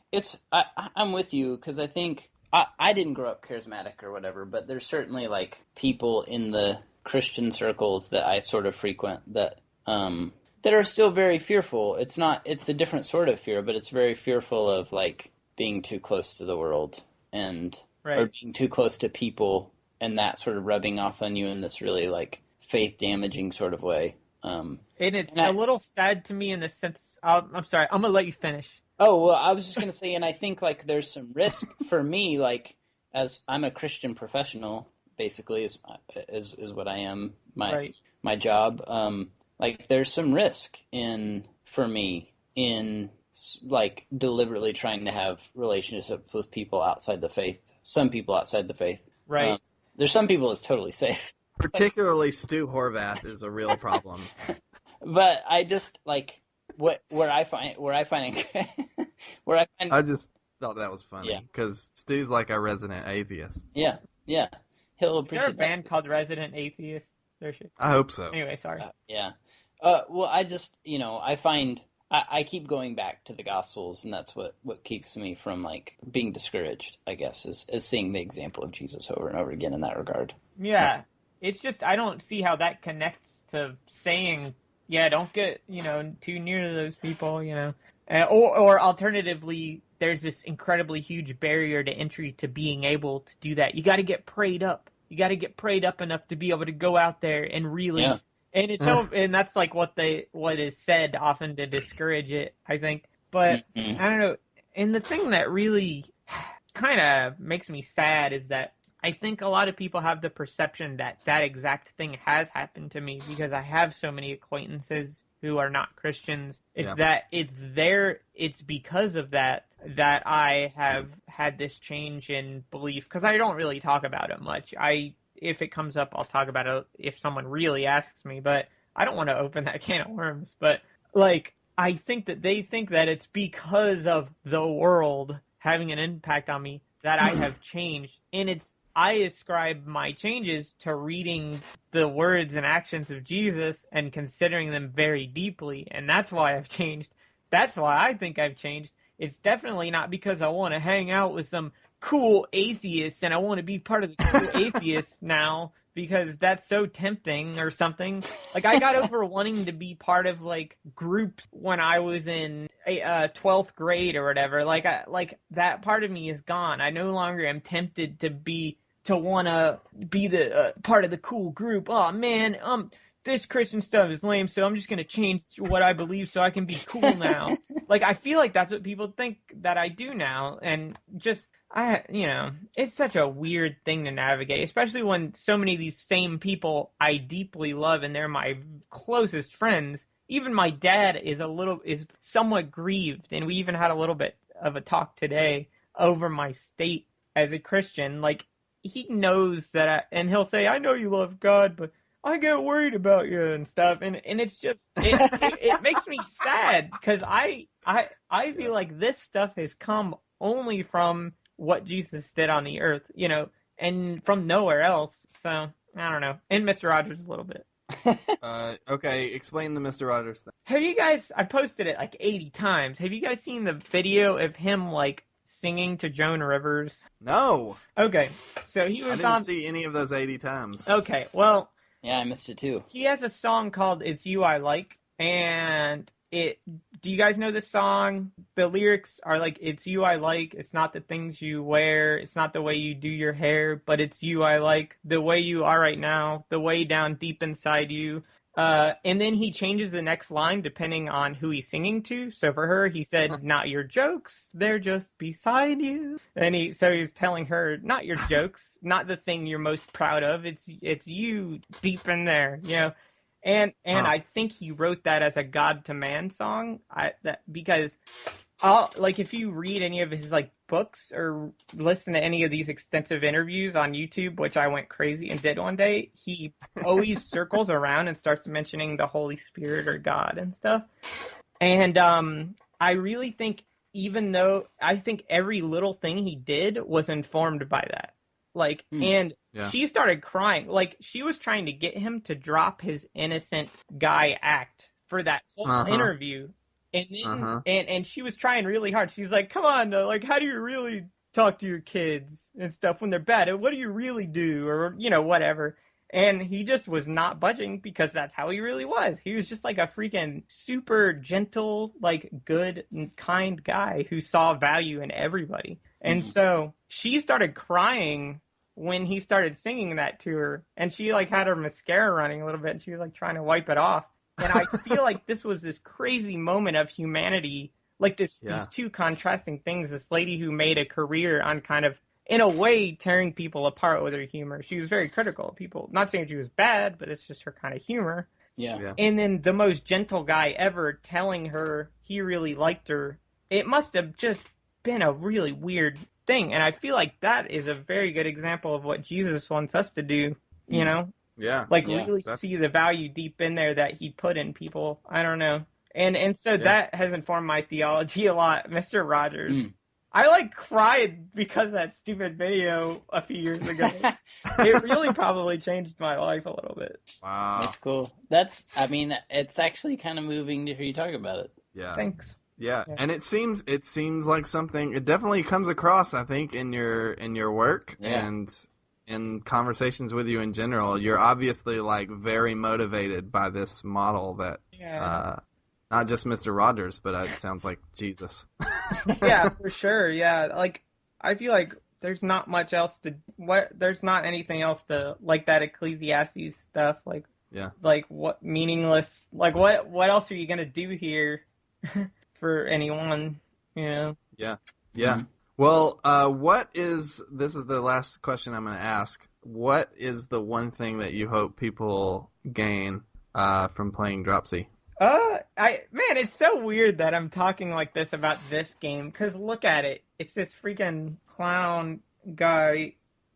I'm with you, because I think I didn't grow up charismatic or whatever, but there's certainly like people in the Christian circles that I sort of frequent that are still very fearful. It's a different sort of fear, but it's very fearful of like being too close to the world and or being too close to people, and that sort of rubbing off on you in this really like faith damaging sort of way. And it's a little sad to me in the sense. I'm sorry, I'm gonna let you finish. Oh, well, I was just gonna say, and I think like there's some risk for me, like as I'm a Christian professional, basically is what I am. My job. Like there's some risk for me in like deliberately trying to have relationships with people outside the faith. Some people outside the faith. Right. There's some people that's totally safe. Particularly Stu Horvath is a real problem. But I just like I just thought that was funny because Stu's like a resident atheist. Yeah. He'll appreciate. Is there a band called Resident Atheist? I hope so. Anyway, sorry. Yeah. Well, I just I find I keep going back to the Gospels, and that's what keeps me from like being discouraged, I guess, is seeing the example of Jesus over and over again in that regard. Yeah. It's just I don't see how that connects to saying, don't get, too near to those people, or alternatively, there's this incredibly huge barrier to entry to being able to do that. You got to get prayed up. You got to get prayed up enough to be able to go out there and really, and it's and that's like what is said often to discourage it, I think. But I don't know. And the thing that really kind of makes me sad is that I think a lot of people have the perception that exact thing has happened to me because I have so many acquaintances who are not Christians. It's it's because of that I have had this change in belief, because I don't really talk about it much. If it comes up, I'll talk about it if someone really asks me, but I don't want to open that can of worms. But like, I think that they think that it's because of the world having an impact on me that I have changed, and I ascribe my changes to reading the words and actions of Jesus and considering them very deeply, and that's why I've changed. That's why I think I've changed. It's definitely not because I want to hang out with some cool atheists and I want to be part of the cool atheists now because that's so tempting or something. Like, I got over wanting to be part of like groups when I was in 12th grade or whatever. Like that part of me is gone. I no longer am tempted to want to be the part of the cool group. Oh man, this Christian stuff is lame, so I'm just going to change what I believe so I can be cool now. Like, I feel like that's what people think that I do now, and just, it's such a weird thing to navigate, especially when so many of these same people I deeply love and they're my closest friends. Even my dad is somewhat grieved, and we even had a little bit of a talk today over my state as a Christian. Like, he knows that, and he'll say, I know you love God, but I get worried about you and stuff, and it's just it makes me sad because I feel like this stuff has come only from what Jesus did on the earth, and from nowhere else. So I don't know. And Mr. Rogers a little bit. Okay, explain the Mr. Rogers thing. Have you guys? I posted it like 80 times. Have you guys seen the video of him like singing to Joan Rivers? No. Okay, so he was I didn't see any of those 80 times. Okay, well. Yeah, I missed it too. He has a song called It's You I Like, and do you guys know this song? The lyrics are like, it's you I like, it's not the things you wear, it's not the way you do your hair, but it's you I like, the way you are right now, the way down deep inside you. And then he changes the next line depending on who he's singing to. So for her, he said, not your jokes, they're just beside you. And he's telling her, not your jokes, not the thing you're most proud of. It's you deep in there, And I think he wrote that as a God to man song. Because if you read any of his like books or listen to any of these extensive interviews on YouTube, which I went crazy and did one day, he always circles around and starts mentioning the Holy Spirit or God and stuff. And I really think, even though I think every little thing he did was informed by that. She started crying. Like, she was trying to get him to drop his innocent guy act for that whole interview. And then, and she was trying really hard. She's like, come on, like, how do you really talk to your kids and stuff when they're bad. What do you really do? Or, whatever. And he just was not budging because that's how he really was. He was just like a freaking super gentle, like good and kind guy who saw value in everybody. And so she started crying when he started singing that to her. And she like had her mascara running a little bit and she was like trying to wipe it off. And I feel like this was this crazy moment of humanity, like these two contrasting things. This lady who made a career on kind of, in a way, tearing people apart with her humor. She was very critical of people. Not saying she was bad, but it's just her kind of humor. Yeah. And then the most gentle guy ever telling her he really liked her. It must have just been a really weird thing. And I feel like that is a very good example of what Jesus wants us to do, Yeah. Really see the value deep in there that he put in people. I don't know. And so that has informed my theology a lot. Mr. Rogers. I cried because of that stupid video a few years ago. It really probably changed my life a little bit. Wow. That's cool. It's actually kind of moving to hear you talk about it. Yeah. Thanks. Yeah. And it seems like something, it definitely comes across, I think, in your work and in conversations with you in general. You're obviously very motivated by this model that not just Mr. Rogers, but it sounds like Jesus. Yeah, for sure. Yeah, I feel like there's not much else there's not anything else to that Ecclesiastes stuff. What meaningless? What else are you gonna do here for anyone? Yeah. Mm-hmm. Well, this is the last question I'm gonna ask. What is the one thing that you hope people gain from playing Dropsy? It's so weird that I'm talking like this about this game, because look at it. It's this freaking clown guy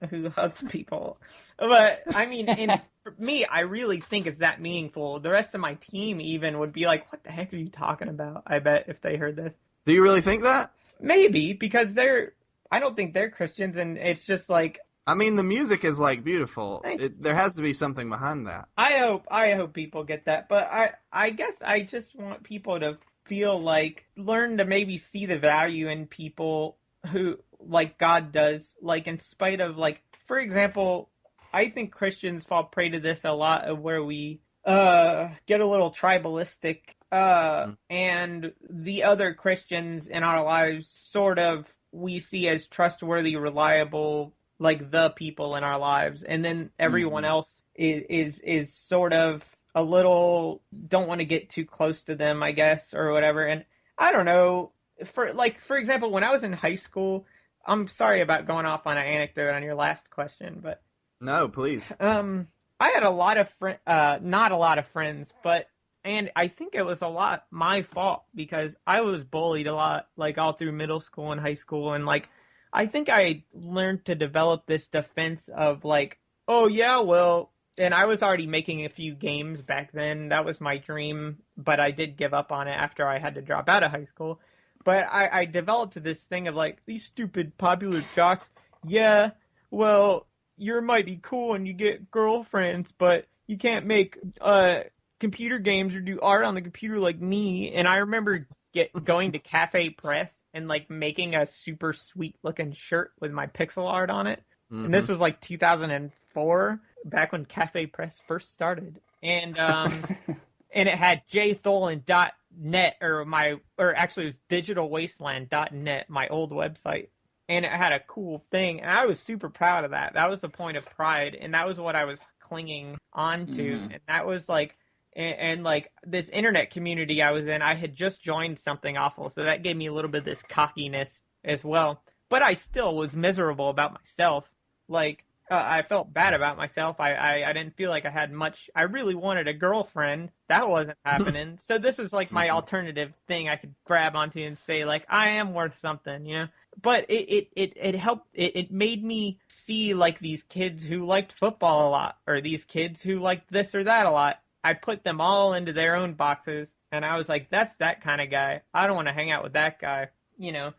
who hugs people. But, for me, I really think it's that meaningful. The rest of my team even would be like, what the heck are you talking about? I bet if they heard this. Do you really think that? Maybe, because I don't think they're Christians, and it's just like, the music is beautiful. There has to be something behind that. I hope people get that, but I guess I just want people to feel learn to maybe see the value in people who, God does, in spite of, for example, I think Christians fall prey to this a lot of where we get a little tribalistic, and the other Christians in our lives sort of we see as trustworthy, reliable, the people in our lives, and then everyone else is sort of a little don't want to get too close to them, I guess, or whatever. And I don't know, for example, when I was in high school, I'm sorry about going off on an anecdote on your last question, but no, please. I had a lot of not a lot of friends, and I think it was a lot my fault because I was bullied a lot, all through middle school and high school, and I think I learned to develop this defense of oh yeah, well, and I was already making a few games back then. That was my dream, but I did give up on it after I had to drop out of high school. But I developed this thing of these stupid popular jocks. Yeah, well, you might be cool and you get girlfriends, but you can't make computer games or do art on the computer like me. And I remember going to Cafe Press and making a super sweet looking shirt with my pixel art on it. And this was 2004, back when Cafe Press first started. And and it had jtholen.net or actually it was digitalwasteland.net, my old website. And it had a cool thing, and I was super proud of that. That was the point of pride, and that was what I was clinging onto. And that was and this internet community I was in, I had just joined something awful, so that gave me a little bit of this cockiness as well. But I still was miserable about myself. I felt bad about myself. I didn't feel like I had much. I really wanted a girlfriend. That wasn't happening. So this was my alternative thing I could grab onto and say I am worth something, But it helped. It made me see these kids who liked football a lot, or these kids who liked this or that a lot. I put them all into their own boxes, and I was like, that's that kind of guy. I don't want to hang out with that guy, And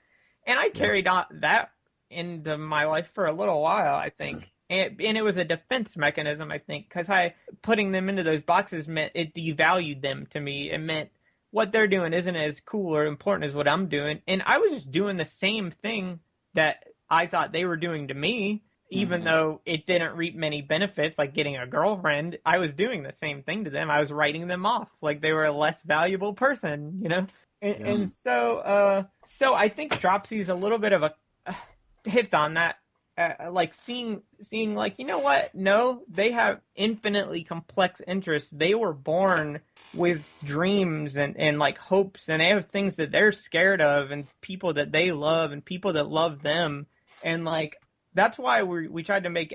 I carried on that into my life for a little while, I think. And it was a defense mechanism, I think, because putting them into those boxes meant it devalued them to me. It meant what they're doing isn't as cool or important as what I'm doing. And I was just doing the same thing that I thought they were doing to me, even though it didn't reap many benefits, like getting a girlfriend. I was doing the same thing to them. I was writing them off like they were a less valuable person, you know? And so I think Dropsy's a little bit of a hits on that. Like seeing like, you know what? No, they have infinitely complex interests. They were born with dreams and like hopes, and they have things that they're scared of, and people that they love, and people that love them. And like, that's why we tried to make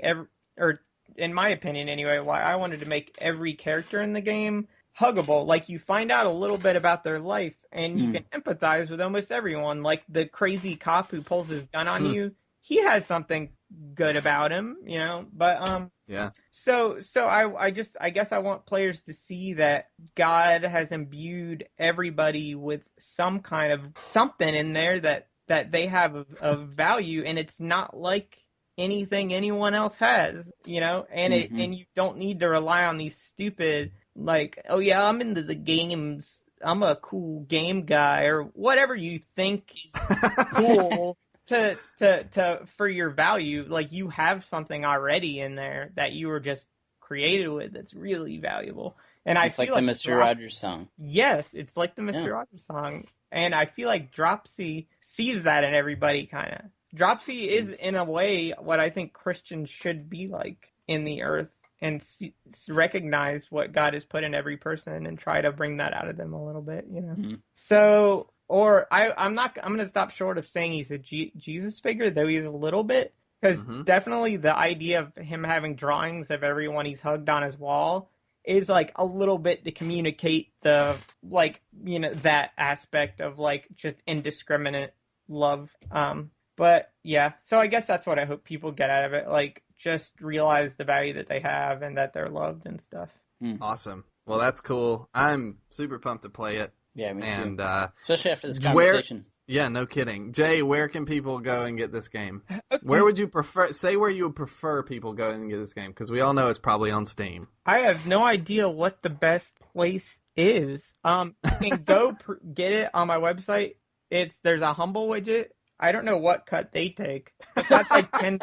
or in my opinion anyway, why I wanted to make every character in the game huggable. Like, you find out a little bit about their life, and you can empathize with almost everyone. Like the crazy cop who pulls his gun on you, he has something good about him, you know. But so I guess I want players to see that God has imbued everybody with some kind of something in there that they have of value, and it's not like anything anyone else has, you know. And and you don't need to rely on these stupid, like, oh yeah, I'm into the games, I'm a cool game guy, or whatever you think is cool to for your value. Like, you have something already in there that you were just created with that's really valuable. And it's like the Mr. Rogers song. Yes, it's like the Mr. Rogers song. And I feel like Dropsy sees that in everybody, kind of. Dropsy is, in a way, what I think Christians should be like in the earth, and recognize what God has put in every person and try to bring that out of them a little bit, you know? So, or I'm going to stop short of saying he's a Jesus figure, though he's a little bit, because definitely the idea of him having drawings of everyone he's hugged on his wall is like a little bit to communicate the, like, you know, that aspect of like just indiscriminate love. But yeah, so I guess that's what I hope people get out of it. Like, just realize the value that they have and that they're loved and stuff. Awesome. Well, that's cool. I'm super pumped to play it. Yeah, me too. And especially after this conversation. Yeah, no kidding. Jay, where can people go and get this game? Where would you prefer? Say where you would prefer people go and get this game, because we all know it's probably on Steam. I have no idea what the best place is. You can go get it on my website. There's a Humble widget. I don't know what cut they take, but that's like $10.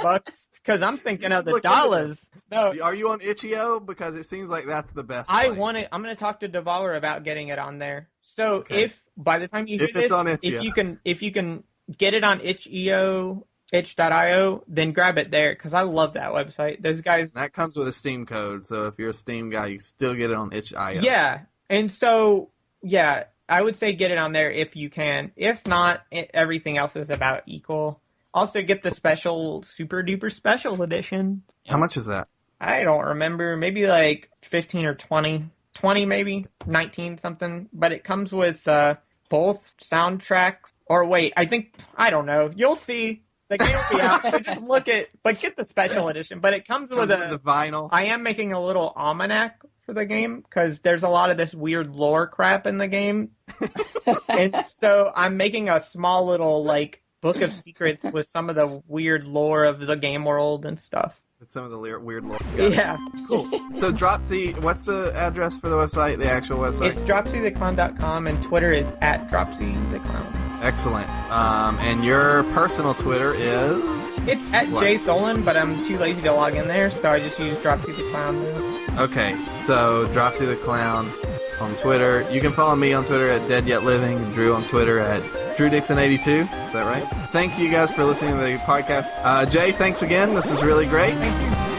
Because I'm thinking of the dollars. No, are you on itch.io? Because it seems like that's the best. I want it. I'm going to talk to Devolver about getting it on there. So if by the time you hear this, if you can get it on itch.io, then grab it there, because I love that website. Those guys. That comes with a Steam code, so if you're a Steam guy, you still get it on itch.io. Yeah, and so I would say get it on there if you can. If not, everything else is about equal. Also, get the special, super duper special edition. How much is that? I don't remember. Maybe like 15 or 20. 20 maybe. 19 something. But it comes with both soundtracks. Or wait, I don't know. You'll see. The game will be out, so just but get the special edition. But it comes with the vinyl. I am making a little almanac for the game, because there's a lot of this weird lore crap in the game. And so I'm making a small little, like, book of secrets with some of the weird lore of the game world and stuff. With some of the weird lore. Yeah. Cool. So Dropsy, what's the address for the website, the actual website? It's dropsytheclown.com, and Twitter is @dropsytheclown. Excellent. And your personal Twitter is? It's @jtholen, but I'm too lazy to log in there, so I just use Dropsy the Clown now. Okay, so Dropsy the Clown on Twitter. You can follow me on Twitter at Dead Yet Living, and Drew on Twitter at DrewDixon82. Is that right? Thank you guys for listening to the podcast. Jay, thanks again. This was really great. Thank you.